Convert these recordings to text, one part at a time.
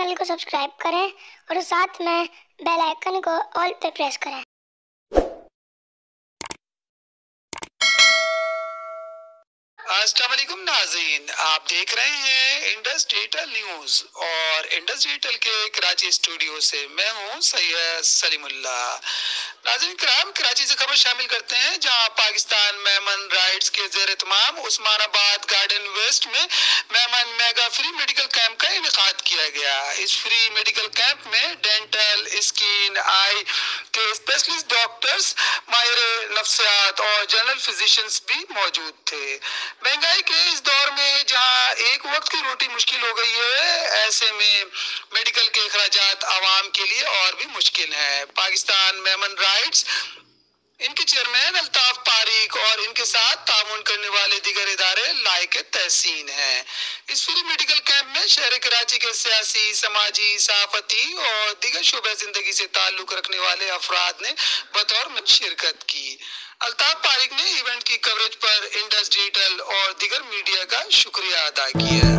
Channel को subscribe करें और साथ में बेल आइकन को ऑल पे प्रेस करें। अस्सलाम वालेकुम नाज़रीन, आप देख रहे हैं इंडस डिजिटल न्यूज और इंडस डिजिटल के कराची स्टूडियो से मैं हूं सैयद सलीमुल्ला। नाज़रीन कराम, कराची से खबर शामिल करते हैं जहां पाकिस्तान मेमन राइट्स के ज़ेर एहतमाम उस्मानाबाद गार्डन वेस्ट में Memon mega free medical camp का इनेकाद किया गया। इस फ्री मेडिकल कैंप में डेंटल, स्किन, आई के स्पेशलिस्ट डॉक्टर्स, माहिर नफ्सियात और जनरल फिजिशियंस भी मौजूद थे। महंगाई के इस दौर में जहां एक वक्त की रोटी मुश्किल हो गई है, ऐसे में मेडिकल के अखराजात आवाम के लिए और भी मुश्किल है। पाकिस्तान मेमन राइट्स इनके चेयरमैन अल्ताफ पारिक और इनके साथ तामुन करने वाले दीगर इदारे लायक तहसीन हैं। इस फ्री मेडिकल कैंप में शहर कराची के सियासी, समाजी, सहाफती और दीगर शोबे जिंदगी से ताल्लुक रखने वाले अफराद ने बतौर शिरकत की। अल्ताफ पारिक ने इवेंट की कवरेज पर इंडस डिजिटल और दीगर मीडिया का शुक्रिया अदा किया।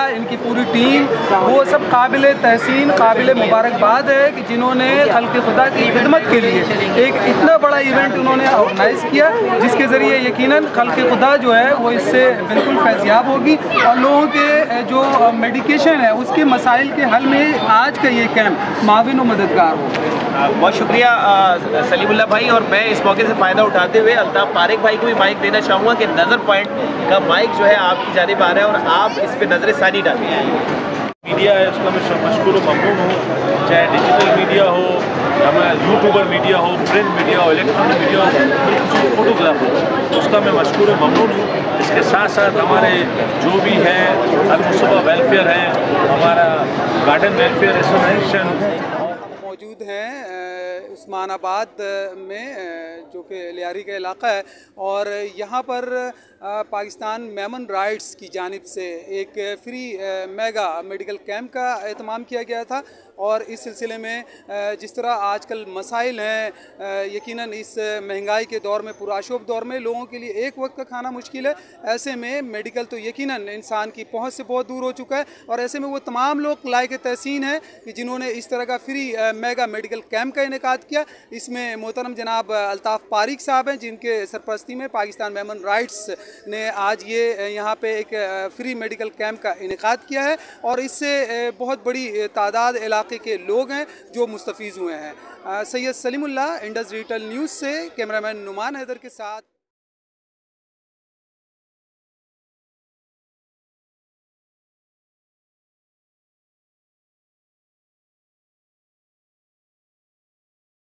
इनकी पूरी टीम वो सब काबिल तहसीन, काबिल मुबारकबाद है कि जिन्होंने खल्क़ खुदा की खिदमत के लिए एक इतना बड़ा इवेंट उन्होंने ऑर्गेनाइज़ किया, जिसके ज़रिए यकीनन खल्क़ खुदा जो है वो इससे बिल्कुल फैज़याब होगी और लोगों के जो मेडिकेशन है उसके मसाइल के हल में आज का ये कैंप माविन और मददगार हो। बहुत शुक्रिया सलीमुल्लाह भाई। और मैं इस मौके से फ़ायदा उठाते हुए अल्ताफ पारिक भाई को भी माइक देना चाहूँगा कि नज़र पॉइंट का माइक जो है आपकी जानिब आ रहा है और आप इस पर नज़र सानी डालिए। मीडिया है उसका मैं मशकूर ममनून हूँ, चाहे डिजिटल मीडिया हो, हमारा यूट्यूबर मीडिया हो, प्रिंट मीडिया हो, इलेक्ट्रॉनिक मीडिया हो, फोटोग्राफर, उसका मैं मशकूर ममनून हूँ। इसके साथ साथ हमारे जो भी है अल-मुस्तफ़ा वेलफेयर है, हमारा गार्डन वेलफेयर एसोसिएशन मौजूद हैं उस्मानाबाद में, जो कि लियारी का इलाक़ा है, और यहाँ पर पाकिस्तान मेमन राइट्स की जानिब से एक फ्री मेगा मेडिकल कैंप का एहतमाम किया गया था। और इस सिलसिले में जिस तरह आजकल मसाइल हैं, यकीनन इस महंगाई के दौर में, पुराशोभ दौर में लोगों के लिए एक वक्त का खाना मुश्किल है। ऐसे में मेडिकल तो यकीनन इंसान की पहुंच से बहुत दूर हो चुका है और ऐसे में वो तमाम लोग लायक तहसीन हैं कि जिन्होंने इस तरह का फ्री मेगा मेडिकल कैंप का इनेकाद किया। इसमें मोहतरम जनाब अल्ताफ पारिक साहब हैं, जिनके सरपरस्ती में पाकिस्तान मेमन राइट्स ने आज ये यहाँ पे एक फ्री मेडिकल कैंप का इनेकाद किया है और इससे बहुत बड़ी तादाद इलाके के लोग हैं जो मुस्तफ़ीज़ हुए हैं। Syed Salimullah, Indus digital news से कैमरामैन नुमान हैदर के साथ।